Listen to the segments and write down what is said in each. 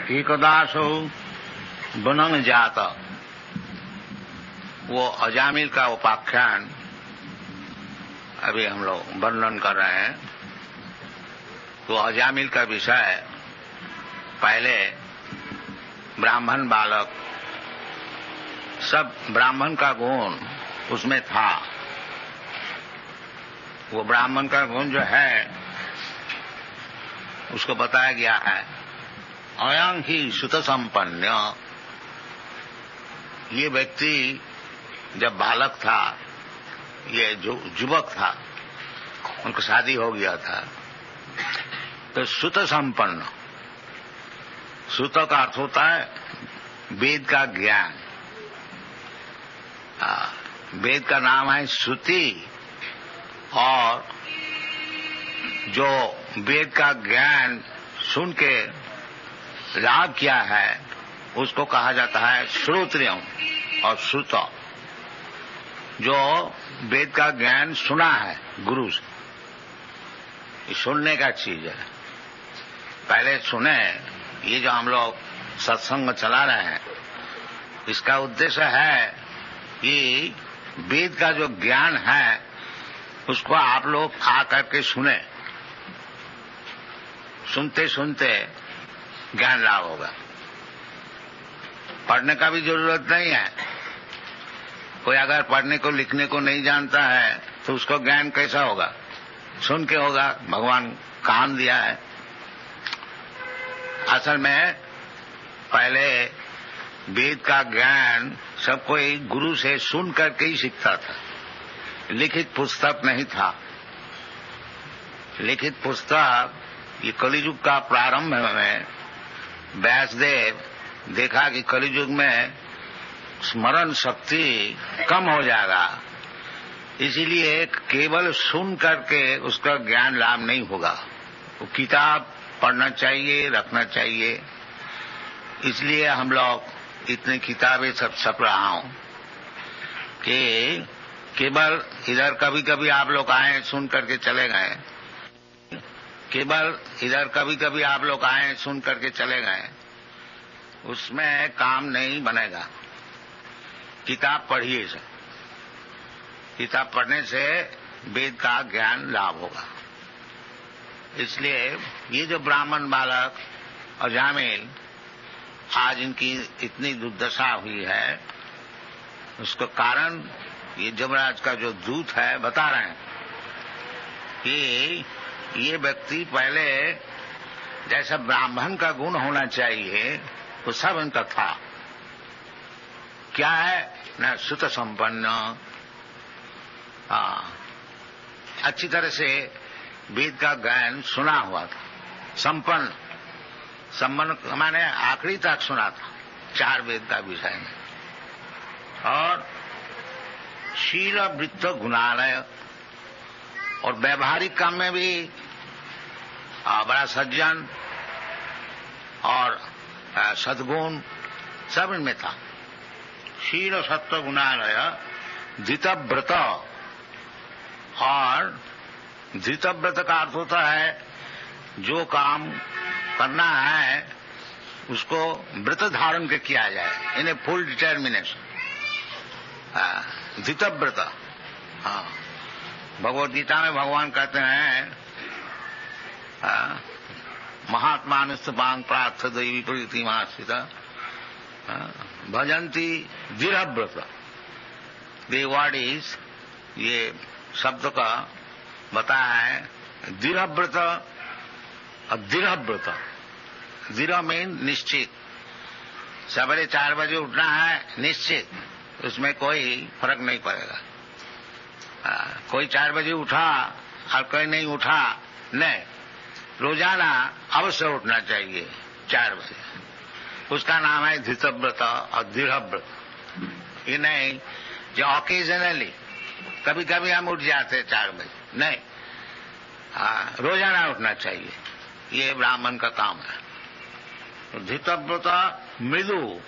एकदासो बनंग जात, वो अजामिल का उपाख्यान अभी हम लोग वर्णन कर रहे हैं। तो अजामिल का विषय पहले ब्राह्मण बालक, सब ब्राह्मण का गुण उसमें था। वो ब्राह्मण का गुण जो है उसको बताया गया है, अयं ही सुत संपन्न। ये व्यक्ति जब बालक था, ये जो युवक था, उनको शादी हो गया था, तो सुत संपन्न, सुत का अर्थ होता है वेद का ज्ञान। वेद का नाम है श्रुति, और जो वेद का ज्ञान सुन के लाभ किया है उसको कहा जाता है श्रोत्रियम और श्रुत। जो वेद का ज्ञान सुना है गुरु से, ये सुनने का चीज है। पहले सुने, ये जो हम लोग सत्संग चला रहे हैं, इसका उद्देश्य है कि वेद का जो ज्ञान है उसको आप लोग आ करके सुने। सुनते सुनते ज्ञान लाभ होगा। पढ़ने का भी जरूरत नहीं है। कोई अगर पढ़ने को लिखने को नहीं जानता है तो उसको ज्ञान कैसा होगा? सुन के होगा। भगवान कान दिया है। असल में पहले वेद का ज्ञान सब कोई गुरु से सुन करके ही सीखता था। लिखित पुस्तक नहीं था। लिखित पुस्तक, ये कलियुग का प्रारंभ में व्यासदेव देखा कि कलियुग में स्मरण शक्ति कम हो जाएगा, इसीलिए केवल सुन करके उसका ज्ञान लाभ नहीं होगा। वो किताब पढ़ना चाहिए, रखना चाहिए। इसलिए हम लोग इतनी किताबें सब छप रहा हूं कि केवल इधर कभी कभी आप लोग आए, सुन करके चले गए। केवल इधर कभी कभी आप लोग आए, सुन करके चले गए, उसमें काम नहीं बनेगा। किताब पढ़िए सर। किताब पढ़ने से वेद का ज्ञान लाभ होगा। इसलिए ये जो ब्राह्मण बालक अजामिल, आज इनकी इतनी दुर्दशा हुई है, उसका कारण ये यमराज का जो दूत है बता रहे हैं कि ये व्यक्ति पहले जैसा ब्राह्मण का गुण होना चाहिए वो सब इनका था। क्या है? न सुत संपन्न, अच्छी तरह से वेद का ज्ञान सुना हुआ था। संपन्न, संपन्न माने आखिरी तक सुना था, 4 वेद का विषय में। और शील वृत्त गुणालय, और व्यवहारिक काम में भी बड़ा सज्जन और सद्गुण सब इनमें था। शील सत्व गुणालय, धृतव्रत। और धृतव्रत का अर्थ होता है जो काम करना है उसको व्रत धारण के किया जाए, इन्हें फुल डिटर्मिनेशन, धृतव्रत। हाँ, भगवद गीता में भगवान कहते हैं महात्मानुस्तपांग प्रार्थ दैवी प्रीतिमास्थित भजंती दृढ़व्रत। द वर्ड इज, ये शब्द का बताया है दृढ़व्रत और दृढ़व्रत। दृढ़ मीन निश्चित। सवेरे 4 बजे उठना है, निश्चित, उसमें कोई फर्क नहीं पड़ेगा। कोई 4 बजे उठा और कोई नहीं उठा, नहीं, रोजाना अवश्य उठना चाहिए 4 बजे। उसका नाम है धृतव्रत और दृढ़व्रत। ये नहीं जो ऑकेजनली कभी कभी हम उठ जाते 4 बजे, नहीं, रोजाना उठना चाहिए। ये ब्राह्मण का काम है। तो धृतव्रत मृदु,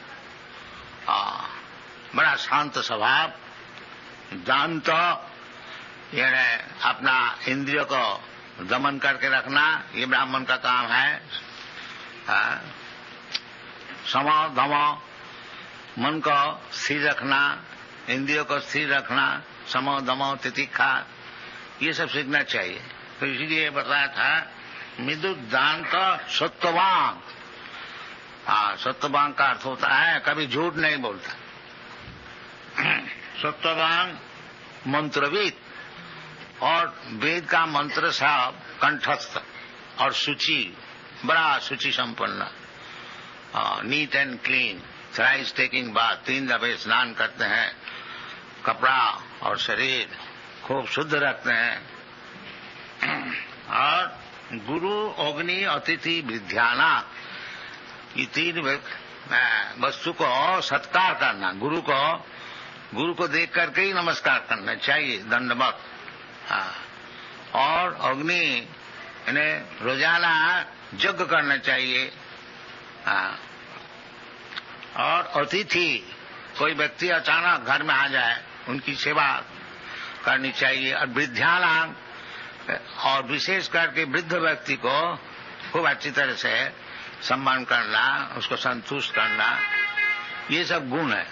बड़ा शांत स्वभाव, दांत, यानी अपना इंद्रियों को दमन करके रखना, ये ब्राह्मण का काम है। सम धम, मन को स्थिर रखना, इंद्रियों को स्थिर रखना, सम दम तितिक्षा, ये सब सीखना चाहिए। तो इसीलिए बताया था विदुदांत सत्यवान। सत्यवान का अर्थ होता है कभी झूठ नहीं बोलता। सत्यवान मंत्रविद, और वेद का मंत्र सब कंठस्थ और शुचि, बड़ा शुचि संपन्न, neat and clean, thrice taking bath, 3 दफे स्नान करते हैं, कपड़ा और शरीर खूब शुद्ध रखते हैं, और गुरु अग्नि अतिथि विद्याना, ये 3 वस्तु को सत्कार करना, गुरु को देख करके ही नमस्कार करना चाहिए, दंडवत। और अग्नि इन्हें रोजाना यज्ञ करना चाहिए। और अतिथि, कोई व्यक्ति अचानक घर में आ जाए उनकी सेवा करनी चाहिए। और वृद्धानाम, और विशेष करके वृद्ध व्यक्ति को खूब अच्छी तरह से सम्मान करना, उसको संतुष्ट करना, ये सब गुण है।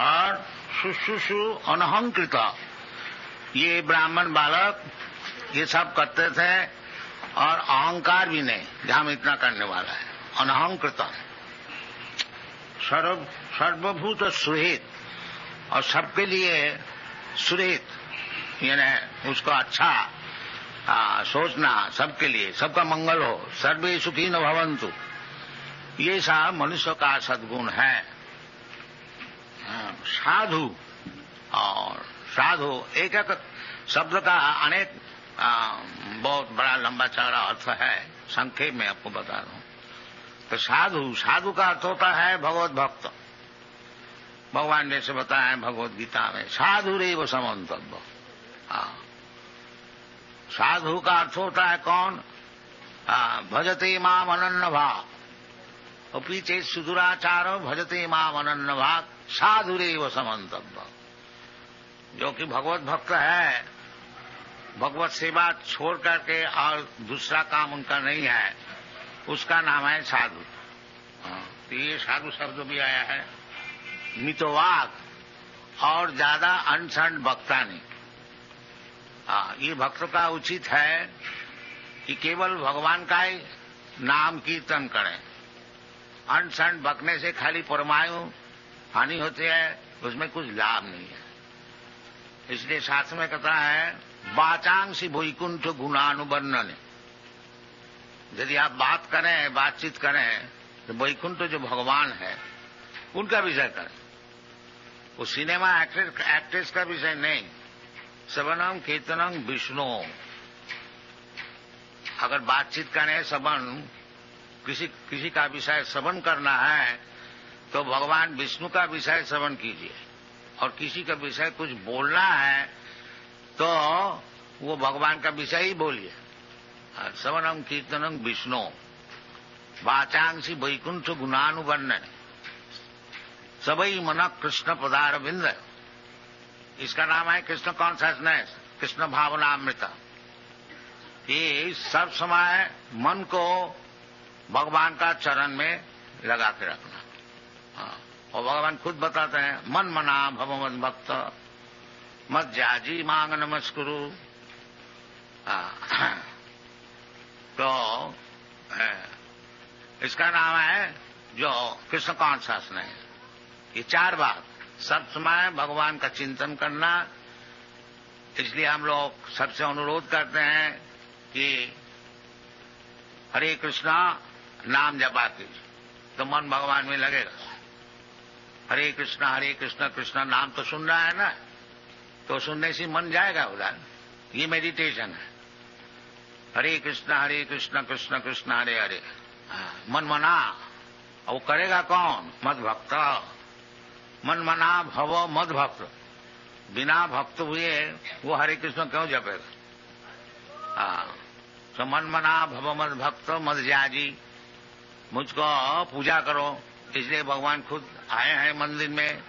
और शुश्रूषु अनहंकृत, ये ब्राह्मण बालक ये सब करते थे, और अहंकार भी नहीं कि हम इतना करने वाला है। अनहंकृत, सर्वभूत सुहित, और सबके लिए सुहित, यानी उसको अच्छा सोचना, सबके लिए सबका मंगल हो, सर्वे सुखी न भवन्तु, ये सब मनुष्य का सद्गुण है। साधु, और साधु एक एक शब्द का अनेक बहुत बड़ा लंबा चौड़ा अर्थ है, संक्षेप में आपको बता रहा हूं। तो साधु का अर्थ होता है भगवत भक्त। भगवान जैसे बताया है भगवत गीता में, साधु रेव समन्तव्य। साधु का अर्थ होता है कौन? भजते माम अनन्य भाग, अपि चेत् सुदुराचारो भजते माम अनन्य भाग, साधु रेव समन्तव्य। जो कि भगवत भक्त है, भगवत सेवा छोड़ करके और दूसरा काम उनका नहीं है, उसका नाम है साधु। तो ये साधु शब्द भी आया है। मितवाक, और ज्यादा अनशन बकता नहीं। ये भक्त का उचित है कि केवल भगवान का ही नाम कीर्तन करें। अनशन बकने से खाली परमायु हानि होती है, उसमें कुछ लाभ नहीं है। इसलिए शास्त्र में कहता है वाचांसी वैकुंठ गुणानुवर्णन। यदि आप बातचीत करें तो वैकुंठ जो भगवान है उनका विषय करें, वो सिनेमा एक्ट्रेस का विषय नहीं। श्रवणम कीर्तनम विष्णु, अगर बातचीत करें, श्रवण किसी का विषय श्रवण करना है तो भगवान विष्णु का विषय श्रवण कीजिए, और किसी का विषय कुछ बोलना है तो वो भगवान का विषय ही बोलिए। श्रवणम कीर्तनम विष्णु, वाचांसी वैकुंठ गुणानुवर्णन, सबई मन कृष्ण पदारविंद। इसका नाम है कृष्ण कॉन्शसनेस, कृष्ण भावनामृत। ये सब समय मन को भगवान का चरण में लगा के रखना। और भगवान खुद बताते हैं मन मना भव मद भक्त मत जाजी मांग नमस्कुरु। तो इसका नाम है जो कृष्ण कॉन्शसनेस। ये 4 बात, सब समय भगवान का चिंतन करना। इसलिए हम लोग सबसे अनुरोध करते हैं कि हरे कृष्णा नाम जपा कीजिए तो मन भगवान में लगेगा। हरे कृष्णा कृष्णा नाम तो सुन रहा है ना, तो सुनने से मन जाएगा उधर। ये मेडिटेशन है। हरे कृष्णा कृष्ण कृष्ण हरे हरे, मन मना। और वो करेगा कौन? मद भक्त। मन मना भव मद भक्त। बिना भक्त हुए वो हरे कृष्ण क्यों जपेगा? तो मन मना भव मद भक्त मद जाजी, मुझको पूजा करो। इसलिए भगवान खुद आए हैं मंदिर में।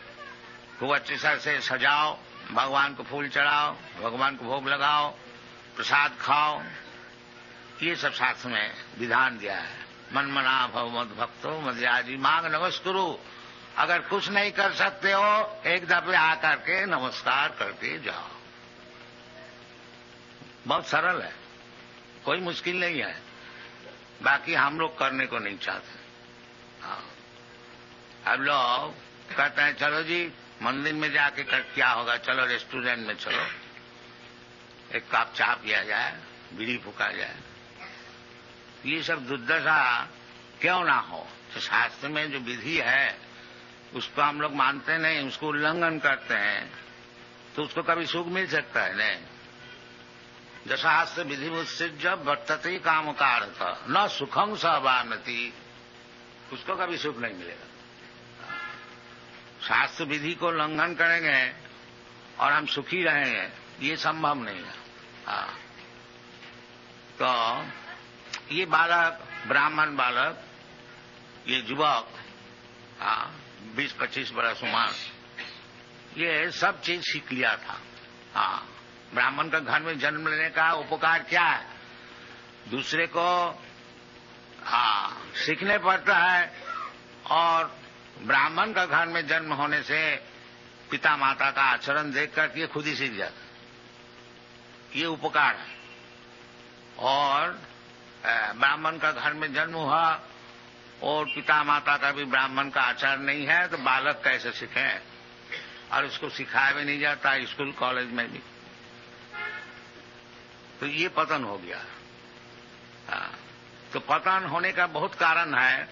खूब अच्छे से सजाओ, भगवान को फूल चढ़ाओ, भगवान को भोग लगाओ, प्रसाद खाओ। ये सब शास्त्र में विधान दिया है। मन मना भव मद भक्तो मध्याजी मांग नमस्कुरु। अगर कुछ नहीं कर सकते हो एक दफे आकर के नमस्कार करके जाओ। बहुत सरल है, कोई मुश्किल नहीं है। बाकी हम लोग करने को नहीं चाहते। हाँ, अब लोग कहते हैं चलो जी मंदिर में जाके क्या होगा, चलो रेस्टोरेंट में चलो, एक कप चाय पिया जाए, बीड़ी फूका जाए। ये सब दुर्दशा क्यों ना हो। तो शास्त्र में जो विधि है उसको हम लोग मानते नहीं, उसको उल्लंघन करते हैं, तो उसको कभी सुख मिल सकता है नहीं। जशास्त्र विधि उत्सृज्य वर्तते काम कार्य न सुखम सहवानति, उसको कभी सुख नहीं मिलेगा। शास्त्र विधि को उल्लंघन करेंगे और हम सुखी रहेंगे, ये संभव नहीं है। तो ये बालक, ब्राह्मण बालक, ये युवक 20-25 बरस उम्र, ये सब चीज सीख लिया था। ब्राह्मण का घर में जन्म लेने का उपकार क्या है, दूसरे को सीखने पड़ता है। और ब्राह्मण का घर में जन्म होने से पिता माता का आचरण देख कर ये खुद ही सीख जाता, ये उपकार है। और ब्राह्मण का घर में जन्म हुआ और पिता माता का भी ब्राह्मण का आचार नहीं है, तो बालक कैसे सीखे। और उसको सिखाया भी नहीं जाता स्कूल कॉलेज में भी, तो ये पतन हो गया। तो पतन होने का बहुत कारण है,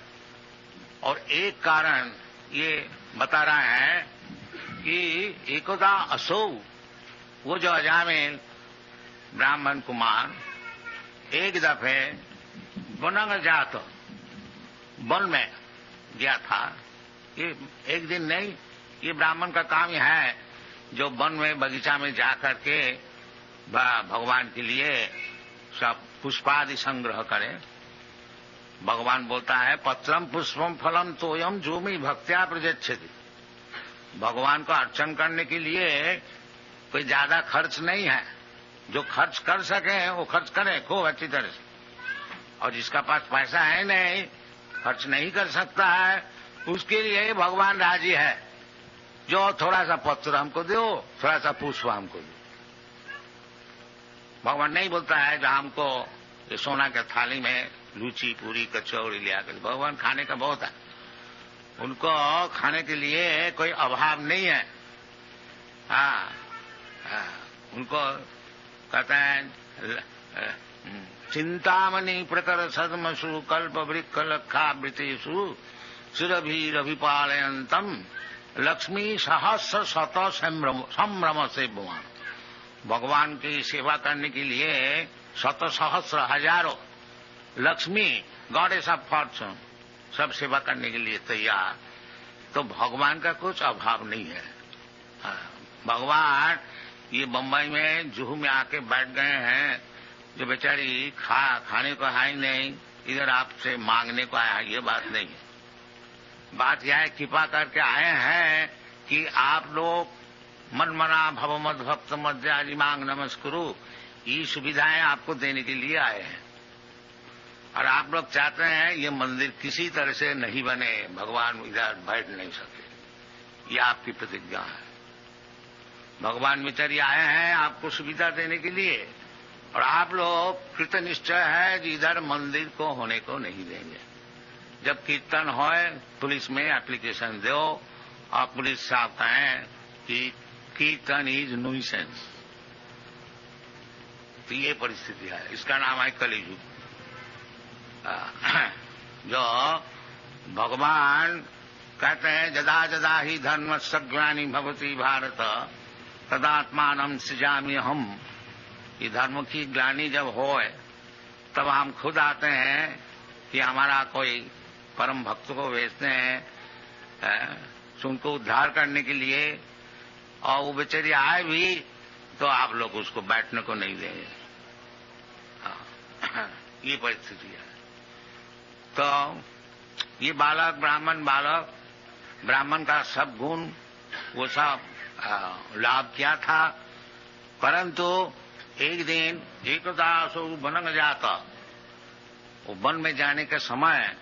और एक कारण ये बता रहे हैं कि एकदा असौ, वो जो अजामिल ब्राह्मण कुमार एक दफे वनंग जात, वन में गया था। ये एक दिन नहीं, ये ब्राह्मण का काम है जो वन में बगीचा में जाकर के भगवान के लिए सब पुष्पादि संग्रह करे। भगवान बोलता है पत्रम पुष्पम फलम तोयम जोमी भक्त्या प्रजच्छति। भगवान को अर्चन करने के लिए कोई ज्यादा खर्च नहीं है, जो खर्च कर सके वो खर्च करे खूब अच्छी तरह से। और जिसका पास पैसा है नहीं, खर्च नहीं कर सकता है, उसके लिए भगवान राजी है। जो थोड़ा सा पत्र हमको दो, थोड़ा सा पुष्प हमको दो। भगवान नहीं बोलता है जो हमको ये सोना के थाली में लूची पूरी कचौड़ी लिया कर। भगवान खाने का बहुत है, उनको खाने के लिए कोई अभाव नहीं है। उनको कहते हैं चिंतामणि प्रकर सदमसु कल्प वृक्ष लखा वृतेषु सुरभिरभिपालयन्तम लक्ष्मी सहस्र शत संभ्रम से भगवान। भगवान की सेवा करने के लिए शत सहस्र हजारों लक्ष्मी, गॉडेस ऑफ फॉर्चून, सब सेवा करने के लिए तैयार। तो भगवान का कुछ अभाव नहीं है। भगवान ये बम्बई में जुहू में आके बैठ गए हैं, जो बेचारी खाने को है ही नहीं, इधर आपसे मांगने को आया, ये बात नहीं है। बात यह है कृपा करके आए हैं कि आप लोग मन मना भव मद भक्त मध्याजी मांग नमस्कुरु, ये सुविधाएं आपको देने के लिए आए हैं। और आप लोग चाहते हैं ये मंदिर किसी तरह से नहीं बने, भगवान इधर बैठ नहीं सके, ये आपकी प्रतिज्ञा है। भगवान बेचारी आए हैं आपको सुविधा देने के लिए, और आप लोग कृतनिश्चय है कि इधर मंदिर को होने को नहीं देंगे। जब कीर्तन होए पुलिस में एप्लीकेशन दो, और पुलिस साहब कहें कि कीर्तन इज न्यूसेंस, तो ये परिस्थिति है। इसका नाम है कलियुग। जो भगवान कहते हैं जदा जदा ही धर्म सग्लानि भवति भारत तदात्मानं सृजामि हम। ये धर्म की ग्लानि जब होए तब हम खुद आते हैं कि हमारा कोई परम भक्त को भेजते हैं उनको उद्धार करने के लिए, और वो बेचारी आए भी तो आप लोग उसको बैठने को नहीं देंगे। ये परिस्थिति है। तो ये बालक ब्राह्मण का सब गुण वो सब लाभ किया था, परंतु एक दिन एकदा सो बनंग जाता, वो वन में जाने का समय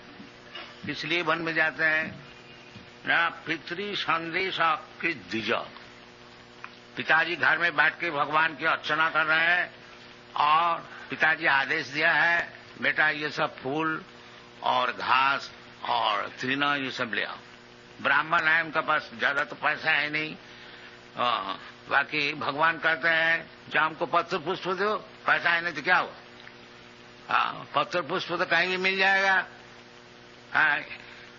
इसलिए वन में जाते हैं ना, पितृ संदेश की दिजा। पिताजी घर में बैठ के भगवान की अर्चना कर रहे हैं और पिताजी आदेश दिया है, बेटा ये सब फूल और घास और तृण ये सब ले आओ। ब्राह्मण है, उनका पास ज्यादा तो पैसा है नहीं, बाकी भगवान कहते हैं जो हमको पत्र पुष्प दो, पैसा है नहीं तो क्या हुआ, पत्र पुष्प तो कहीं भी मिल जाएगा,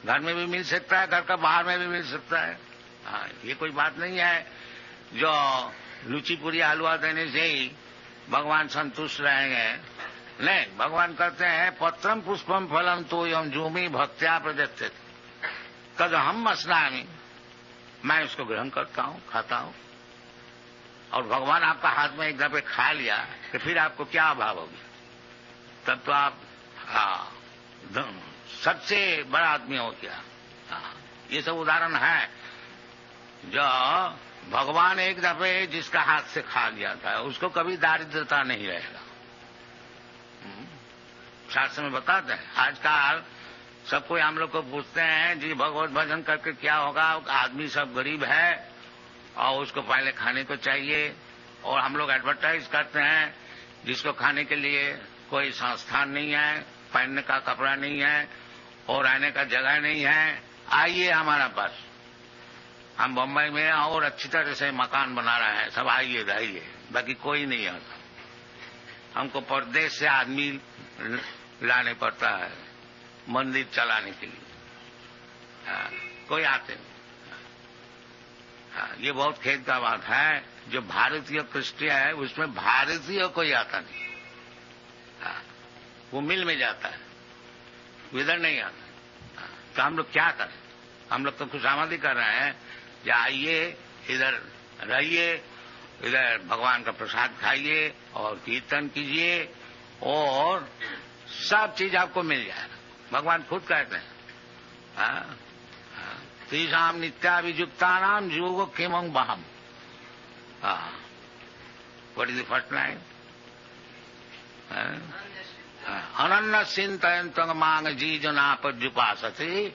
घर में भी मिल सकता है, घर का बाहर में भी मिल सकता है। ये कोई बात नहीं है जो लुची पूरी हलवा देने से ही भगवान संतुष्ट रहेंगे। नहीं, भगवान कहते हैं पत्रम पुष्पम फलम तो यम जूमी भक्त्या प्रदत्त तद हम अस्नामी, मैं उसको ग्रहण करता हूँ, खाता हूँ। और भगवान आपका हाथ में एक दफे खा लिया तो फिर आपको क्या अभाव होगी, तब तो आप सबसे बड़ा आदमी हो गया। ये सब उदाहरण है जो भगवान एक दफे जिसका हाथ से खा लिया था उसको कभी दारिद्रता नहीं रहेगा। शास्त्र में बताते हैं। आजकल सब कोई हम लोग को पूछते हैं जी भगवत भजन करके क्या होगा, आदमी सब गरीब है और उसको पहले खाने को चाहिए, और हम लोग एडवर्टाइज करते हैं जिसको खाने के लिए कोई संस्थान नहीं है, पहनने का कपड़ा नहीं है और रहने का जगह नहीं है, आइए हमारा पास, हम बम्बई में और अच्छी तरह से मकान बना रहे हैं, सब आइए आइए। बाकी कोई नहीं आता। हमको परदेश से आदमी लाने पड़ता है मंदिर चलाने के लिए, कोई आते नहीं। ये बहुत खेद का बात है, जो भारतीय क्रिश्चियन है उसमें भारतीय कोई आता नहीं, वो मिल में जाता है, इधर नहीं आता। तो हम लोग क्या करें, हम लोग तो खुशामदी कर रहे हैं, या आइए इधर रहिए, इधर भगवान का प्रसाद खाइए और कीर्तन कीजिए और सब चीज आपको मिल जाएगा। भगवान खुद कहते हैं तीसाम नित्याभिजुक्तानाम योग किमं बहम। What is the first line? अनन्न चिंतयन्तं मां जीजनापद्युपासते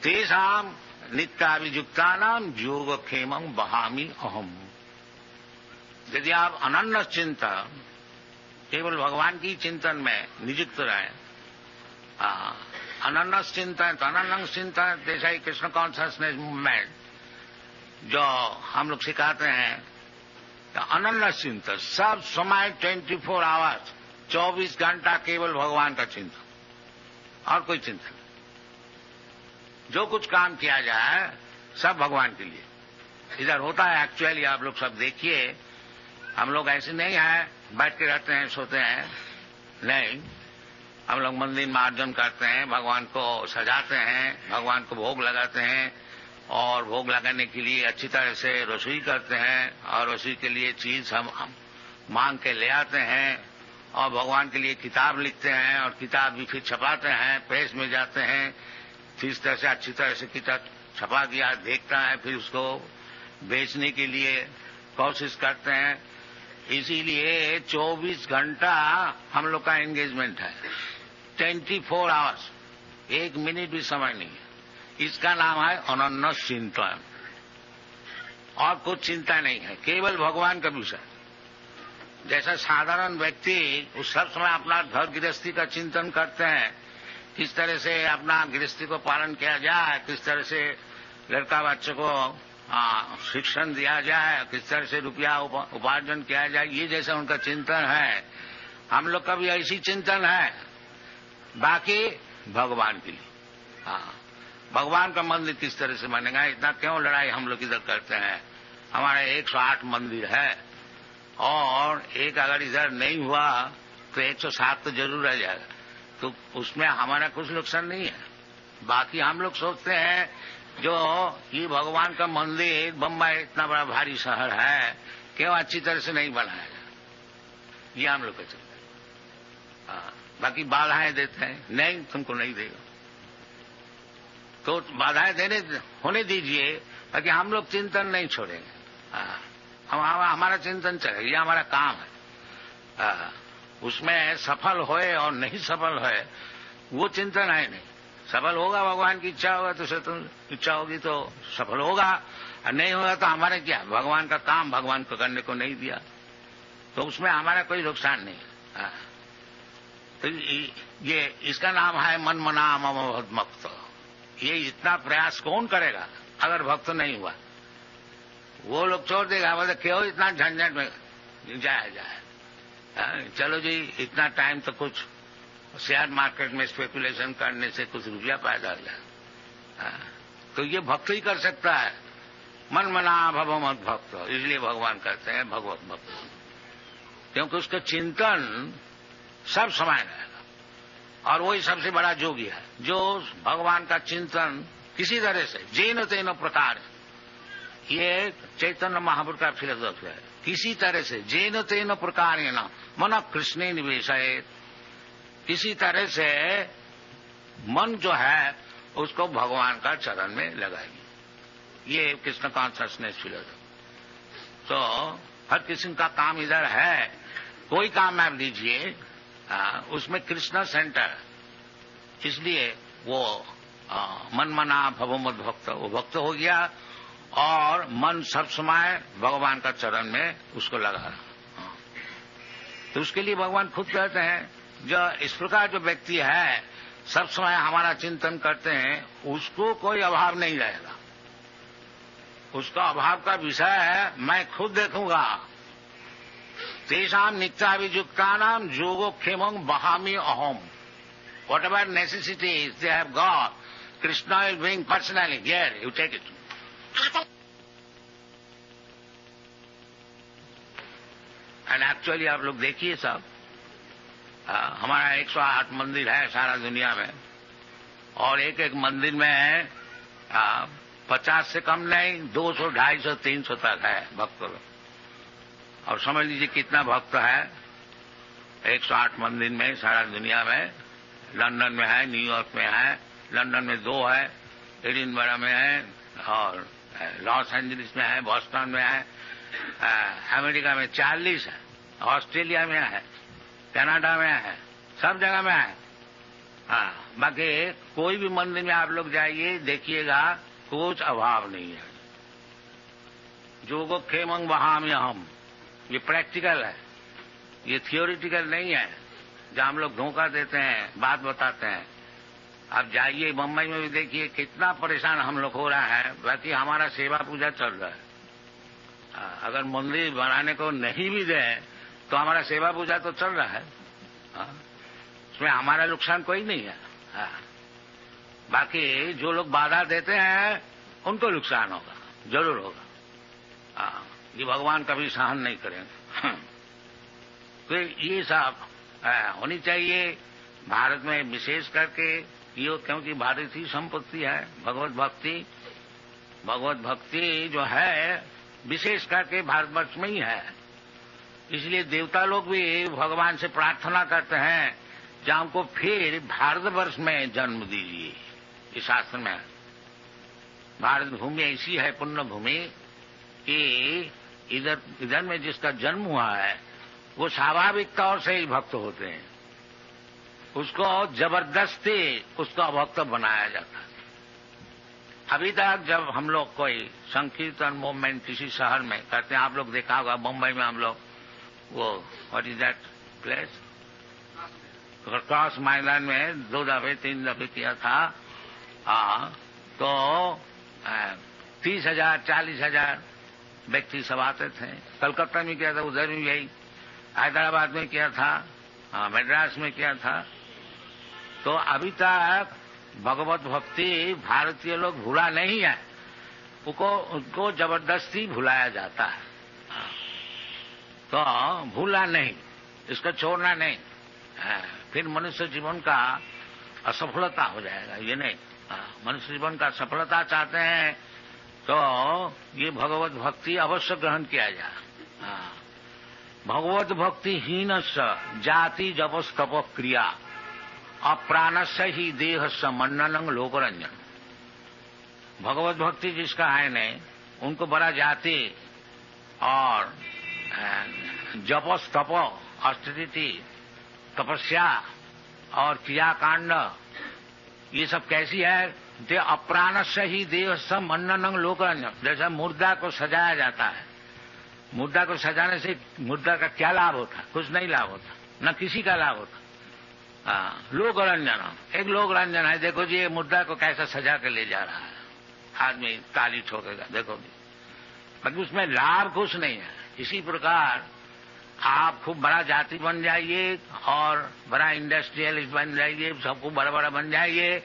तेषाम नित्याभिजुक्तानाम योग क्षेमं बहामी अहम। यदि आप अनन्न चिंतन केवल भगवान की चिंतन में नियुक्त रहे, अनन्न चिंतन तो अनन्न चिंतन जैसा ही कृष्ण कॉन्शियसनेस मूवमेंट जो हम लोग सिखाते हैं, तो अनन्न चिंतन सब समय 24 आवर्स 24 घंटा केवल भगवान का चिंतन और कोई चिंतन। जो कुछ काम किया जाए सब भगवान के लिए। इधर होता है एक्चुअली, आप लोग सब देखिए, हम लोग ऐसे नहीं है बैठ के रहते हैं सोते हैं, नहीं, हम लोग मंदिर मार्जन करते हैं, भगवान को सजाते हैं, भगवान को भोग लगाते हैं और भोग लगाने के लिए अच्छी तरह से रसोई करते हैं और रसोई के लिए चीज हम मांग के ले आते हैं और भगवान के लिए किताब लिखते हैं और किताब भी फिर छपाते हैं, प्रेस में जाते हैं, फिर इस तरह से अच्छी तरह से किताब छपा दिया देखता है, फिर उसको बेचने के लिए कोशिश करते हैं। इसीलिए 24 घंटा हम लोग का एंगेजमेंट है, 24 आवर्स, एक मिनट भी समय नहीं है। इसका नाम है अनन्न चिंतन, और कुछ चिंता नहीं है, केवल भगवान का विषय। जैसा साधारण व्यक्ति उस सब समय अपना घर गृहस्थी का चिंतन करते हैं, किस तरह से अपना गृहस्थी को पालन किया जाए, किस तरह से लड़का बच्चों को शिक्षण दिया जाए, किस तरह से रुपया उपार्जन किया जाए, ये जैसा उनका चिंतन है, हम लोग का भी ऐसी चिंतन है। बाकी भगवान के लिए, भगवान का मंदिर किस तरह से बनेगा, इतना क्यों लड़ाई हम लोग इधर करते हैं। हमारे 108 मंदिर है और एक अगर इधर नहीं हुआ तो 107 तो जरूर रह जाएगा, तो उसमें हमारा कुछ नुकसान नहीं है। बाकी हम लोग सोचते हैं जो ये भगवान का मंदिर, बम्बई इतना बड़ा भारी शहर है, क्यों अच्छी तरह से नहीं बनाया जाए, ये हम लोग का चिंता है। बाकी बाधाएं देते हैं, नहीं तुमको नहीं देगा, तो बाधाएं देने होने दीजिए, ताकि हम लोग चिंतन नहीं छोड़ेंगे। हमारा चिंतन चले, ये हमारा काम है। उसमें सफल होए और नहीं सफल होए वो चिंतन है नहीं। सफल होगा भगवान की इच्छा होगा तो इच्छा होगी तो सफल होगा, और नहीं होगा तो हमारे क्या, भगवान का काम भगवान को करने को नहीं दिया तो उसमें हमारा कोई नुकसान नहीं है। तो ये इसका नाम है मन मना मम भक्त। ये इतना प्रयास कौन करेगा अगर भक्त नहीं हुआ? वो लोग छोड़ देगा, मतलब क्यों इतना झंझट में जाए। चलो जी इतना टाइम तो कुछ शेयर मार्केट में स्पेकुलेशन करने से कुछ रुपया पैदा हो जाए। तो ये भक्त ही कर सकता है, मन मना भव मत भक्त। इसलिए भगवान कहते हैं भगवत भक्त, क्योंकि उसका चिंतन सब समय रहेगा। और वही सबसे बड़ा योगी है जो भगवान का चिंतन किसी तरह से जेन तेन प्रकार, ये चैतन्य महापुरुष का फिलोसॉफी है, किसी तरह से जेन तेन प्रकार न मन कृष्ण निवेश है, किसी तरह से मन जो है उसको भगवान का चरण में लगाएगी। ये कृष्ण कॉन्शसनेस फिलोसॉफी। तो हर किसी का काम इधर है, कोई काम आप लीजिए उसमें कृष्ण सेंटर, इसलिए वो मन मना भवमत भक्त, वो भक्त हो गया और मन सब समय भगवान का चरण में उसको लगा रहा। तो उसके लिए भगवान खुद कहते हैं जो इस प्रकार जो व्यक्ति है सब समय हमारा चिंतन करते हैं उसको कोई अभाव नहीं रहेगा। उसका अभाव का विषय है मैं खुद देखूंगा। तेषाम नित्याभियुक्तानाम योगोक्षेमं वहामि अहम। Whatever necessities they have got, Krishna will bring personally. Here, you take it. And actually आप लोग देखिए सब, हमारा 108 मंदिर है सारा दुनिया में, और एक एक मंदिर में 50 से कम नहीं 200, 250, 300 तक है भक्त लोग। और समझ लीजिए कितना भक्त है 108 मंदिर में सारा दुनिया में। लंदन में है, न्यूयॉर्क में है, लंदन में 2 है, एडिनबरा में है, और लॉस एंजलिस में है, बॉस्टन में है, अमेरिका में 40 है, ऑस्ट्रेलिया में है, कनाडा में है, सब जगह में है। बाकी कोई भी मंदिर में आप लोग जाइए देखिएगा कुछ अभाव नहीं है। योगोक्षेमं वहामि अहम, ये प्रैक्टिकल है, ये थियोरिटिकल नहीं है जहां हम लोग धोखा देते हैं, बात बताते हैं। आप जाइए मुंबई में भी देखिए कितना परेशान हम लोग हो रहा है, बाकी हमारा सेवा पूजा चल रहा है। अगर मंदिर बनाने को नहीं भी दें तो हमारा सेवा पूजा तो चल रहा है, उसमें हमारा नुकसान कोई नहीं है। बाकी जो लोग बाधा देते हैं उनको नुकसान होगा, जरूर होगा। ये भगवान कभी सहन नहीं करेंगे। तो ये सब होनी चाहिए भारत में, विशेष करके ये, क्योंकि भारतीय संपत्ति है भगवत भक्ति। भगवत भक्ति जो है विशेष करके भारतवर्ष में ही है, इसलिए देवता लोग भी भगवान से प्रार्थना करते हैं कि हमको फिर भारतवर्ष में जन्म दीजिए। इस शास्त्र में भारत भूमि ऐसी है पुण्य भूमि कि इधर में जिसका जन्म हुआ है वो स्वाभाविक तौर से ही भक्त होते हैं, उसको जबरदस्ती उसको अभक्त बनाया जाता है। अभी तक जब हम लोग कोई संकीर्तन मूवमेंट किसी शहर में करते हैं, आप लोग देखा होगा मुंबई में हम लोग वो what is that place, cross मैदान में 2 दफे 3 दफे किया था। तो 30,000 40,000 व्यक्ति सब आते थे। कलकत्ता में किया था, उधर भी यही, हैदराबाद में किया था, मद्रास में किया था। तो अभी तक भगवत भक्ति भारतीय लोग भूला नहीं है, उनको जबरदस्ती भुलाया जाता है। तो भूला नहीं, इसको छोड़ना नहीं, फिर मनुष्य जीवन का असफलता हो जाएगा। ये नहीं, मनुष्य जीवन का सफलता चाहते हैं तो ये भगवत भक्ति अवश्य ग्रहण किया जाए। भगवत भक्ति हीन जाति जपस तप क्रिया अप्राणस्य ही देह स मन्ननं लोकरंजन। भगवत भक्ति जिसका है नहीं, उनको बड़ा जाति और जपस तप ऑस्टेरिटी तपस्या और क्रियाकांड ये सब कैसी है? दे अप्राणस्य ही देह सम अन्नंग लोकरंजन। जैसा मुर्दा को सजाया जाता है, मुर्दा को सजाने से मुर्दा का क्या लाभ होता? कुछ नहीं लाभ होता, न किसी का लाभ होता। लोक रंजन, एक लोक रंजन है। देखो जी ये मुर्दा को कैसा सजा के ले जा रहा है, आदमी ताली ठोकेगा, देखो जी, बाकी उसमें लाभ कुछ नहीं है। इसी प्रकार आप खूब बड़ा जाति बन जाइए और बड़ा इंडस्ट्रियलिस्ट बन जाइए, सबको बड़ा बड़ा बन जाइए,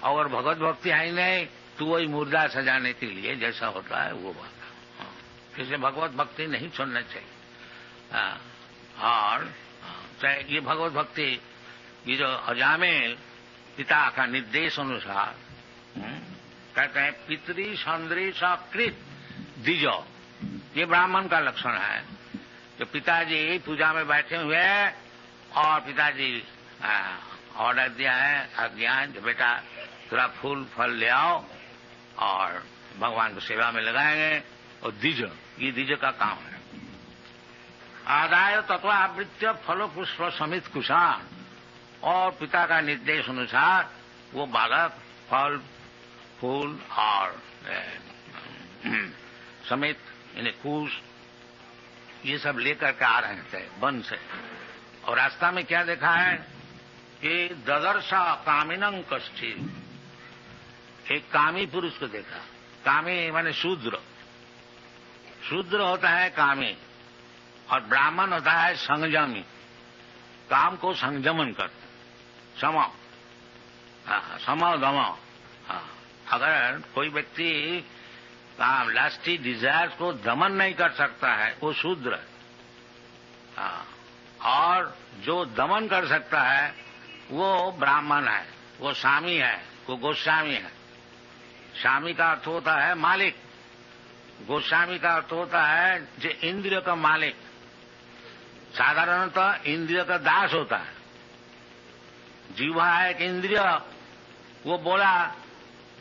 और भगवत भक्ति आई नहीं तो वही मुर्दा सजाने के लिए जैसा होता है वो बात। इसलिए भगवत भक्ति नहीं छोड़ना चाहिए। और ये भगवत भक्ति, ये जो अजामिल पिता का निर्देश अनुसार कहते हैं पितरी संदृश कृत दिजो, ये ब्राह्मण का लक्षण है। जो पिताजी पूजा में बैठे हुए हैं और पिताजी ऑर्डर दिया है, आज्ञा, जो बेटा थोड़ा फूल फल ले आओ और भगवान को सेवा में लगाएंगे, और दिज, ये दिज का काम है। आदाय तत्वावृत्य फलो पुष्प समित कुशान, और पिता का निर्देश अनुसार वो बालक फल फूल और समित यानी कुश ये सब लेकर के आ रहे थे वन से। और रास्ता में क्या देखा है कि ददर्शा कामिनं कश्चित्, एक कामी पुरुष को देखा। कामी माने शूद्र, शूद्र होता है कामी, और ब्राह्मण होता है संयमी, काम को संयमन करते, सम दम। अगर कोई व्यक्ति लास्टी डिजायर्स को दमन नहीं कर सकता है वो शूद्र है, और जो दमन कर सकता है वो ब्राह्मण है, वो स्वामी है, वो गोस्वामी है। स्वामी का अर्थ होता है मालिक, गोस्वामी का अर्थ होता है जो इंद्रिय का मालिक। साधारणतः इंद्रिय का दास होता है। जीवा है एक इंद्रिय, वो बोला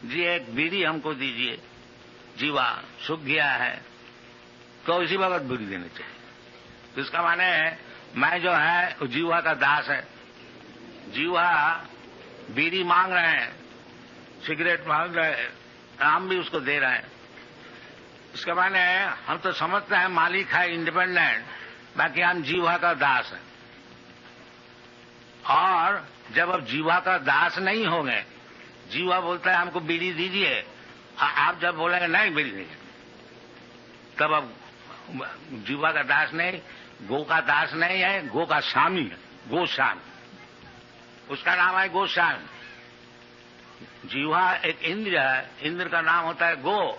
जी एक बीड़ी हमको दीजिए, जीवा सूख गया है तो इसी वक्त बीड़ी देनी चाहिए। तो इसका माने मैं जो है जीवा का दास है। जीवा बीड़ी मांग रहे हैं, सिगरेट मांग रहे हैं, हम भी उसको दे रहे हैं। इसके माने हम तो समझते हैं मालिक है इंडिपेंडेंट, बाकी हम जीवा का दास है। और जब अब जीवा का दास नहीं होंगे, जीवा बोलता है हमको बीड़ी दीजिए, आप जब बोलेंगे नहीं बीड़ी नहीं, तब अब जीवा का दास नहीं, गो का दास नहीं है, गो का स्वामी है, गोस्वामी, उसका नाम है गोस्वामी। जीवा एक इंद्र है, इंद्र का नाम होता है गो,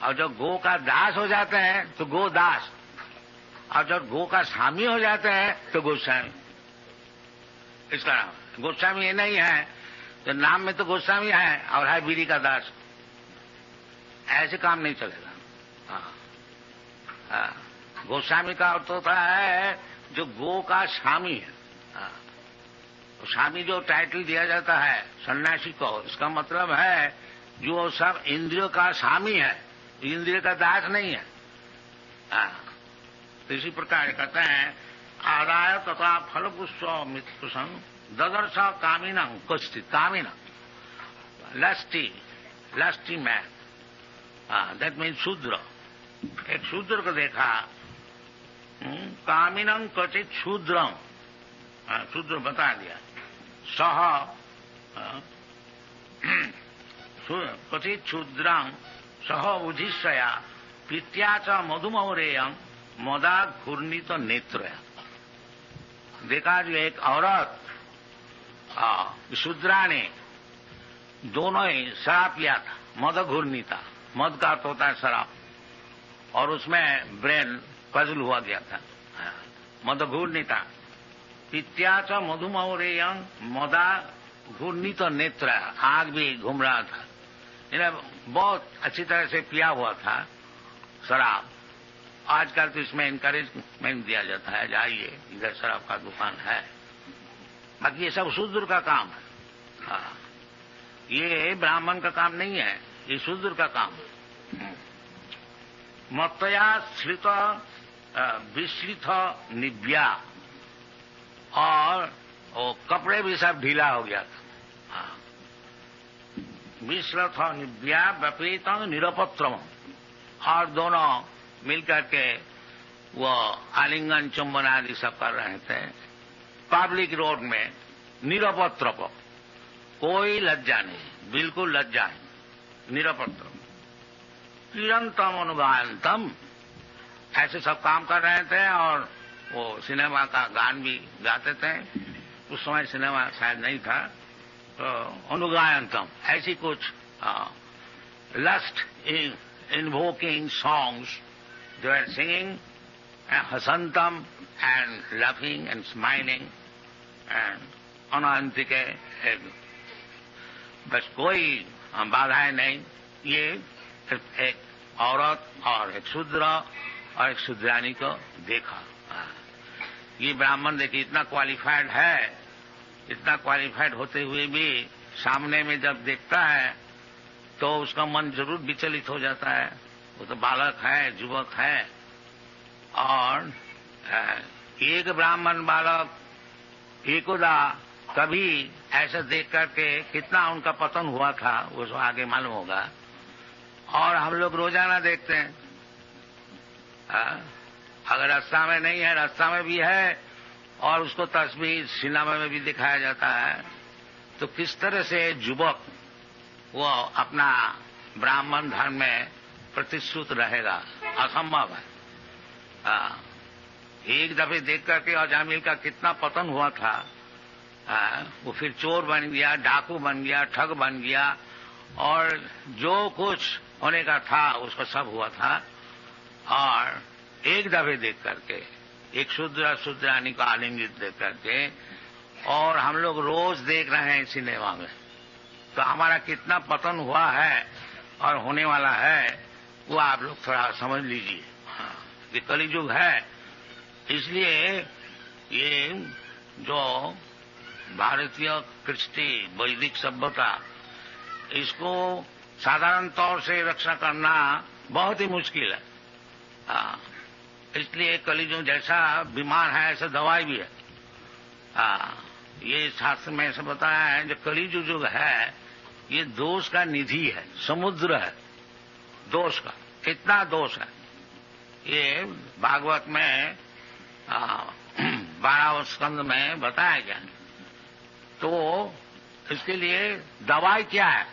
और जब गो का दास हो जाते हैं तो गो दास, और जब गो का स्वामी हो जाते हैं तो गोस्वामी, इसका नाम। गोस्वामी ये नहीं है तो नाम में तो गोस्वामी है और है बीड़ी का दास, ऐसे काम नहीं चलेगा। गोस्वामी का अर्थ होता है जो गो का स्वामी है। स्वामी जो टाइटल दिया जाता है सन्यासी को, इसका मतलब है जो सब इंद्रियों का स्वामी है, इंद्रिय का दास नहीं है। तो इसी प्रकार कहते हैं आदाय तथा फल पुष्प मित्पुषं ददर्श कामिनं कश्चित्, कामिनं लस्टी मैन, दैट मीन शूद्र। एक शूद्र को देखा, कामिनं क्वचित् शूद्रं, शूद्र बता दिया, सह क्वचित् शूद्रं सह उजिष्यया प्रीत्या च मधुमौरेयं मदा घूर्णित नेत्र। देखा जो एक औरत शूद्रा ने दोनों ही शराब पिया था, मद घूर्णिता, मद का अर्थ होता है शराब, और उसमें ब्रेन पजल हुआ गया था, मद घूर्णिता। पित्याच मधुमौरेयं मदा घूर्णित नेत्र, आग भी घूम रहा था, इन्हें बहुत अच्छी तरह से पिया हुआ था शराब। आजकल तो इसमें इनकरेजमेंट दिया जाता है, जाइए इधर शराब का दुकान है, बाकी ये सब शूद्र का काम है। ये ब्राह्मण का काम नहीं है, ये शूद्र का काम है। मत्तया श्रित विश्रित निव्या, और वो कपड़े भी सब ढीला हो गया था। विश्रथ निव्या व्यपीतम निरपत्रम, और दोनों मिलकर के वो आलिंगन चुंबन आदि सब कर रहे थे पब्लिक रोड में, निरपत्र, कोई लज्जा नहीं, बिल्कुल लज्जा नहीं, निरपत्र। किरंतम अनुगायंतम, ऐसे सब काम कर रहे थे और वो सिनेमा का गान भी गाते थे। उस समय सिनेमा शायद नहीं था, तो अनुगायंतम ऐसी कुछ lust invoking songs they are singing, हसंतम and laughing and smiling and अनंतिके, बस कोई बाधाएं नहीं। ये एक औरत और एक शूद्र और एक शूद्रानी को देखा। ये ब्राह्मण देखिए इतना क्वालिफाइड है, इतना क्वालिफाइड होते हुए भी सामने में जब देखता है तो उसका मन जरूर विचलित हो जाता है। वो तो बालक है, युवक है, और एक ब्राह्मण बालक एकोदा कभी ऐसा देख करके कितना उनका पतन हुआ था वो आगे मालूम होगा। और हम लोग रोजाना देखते हैं, अगर रास्ता में नहीं है, रास्ता में भी है, और उसको तस्वीर सिनेमा में भी दिखाया जाता है, तो किस तरह से युवक वो अपना ब्राह्मण धर्म में प्रतिश्रुत रहेगा, असंभव है। एक दफे देख करके अजामिल का कितना पतन हुआ था। वो फिर चोर बन गया, डाकू बन गया, ठग बन गया, और जो कुछ होने का था उसका सब हुआ था। और एक दफे देख करके, एक शूद्र शूद्रानी को आलिंगित देख करके, और हम लोग रोज देख रहे हैं सिनेमा में, तो हमारा कितना पतन हुआ है और होने वाला है वो आप लोग थोड़ा समझ लीजिए। ये कलियुग है, इसलिए ये जो भारतीय कृष्टि वैदिक सभ्यता, इसको साधारण तौर से रक्षा करना बहुत ही मुश्किल है। इसलिए कलियुग जैसा बीमार है ऐसा दवाई भी है। ये शास्त्र में ऐसा बताया है, जो कलियुग युग है ये दोष का निधि है, समुद्र है दोष का, कितना दोष है। ये भागवत में 12वें स्कंद में बताया गया। तो इसके लिए दवाई क्या है,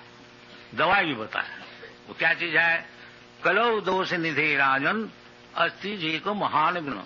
दवाई भी बताया। वो क्या चीज है? कलौ दोष निधि राजन अस्ति जी को महान गुण।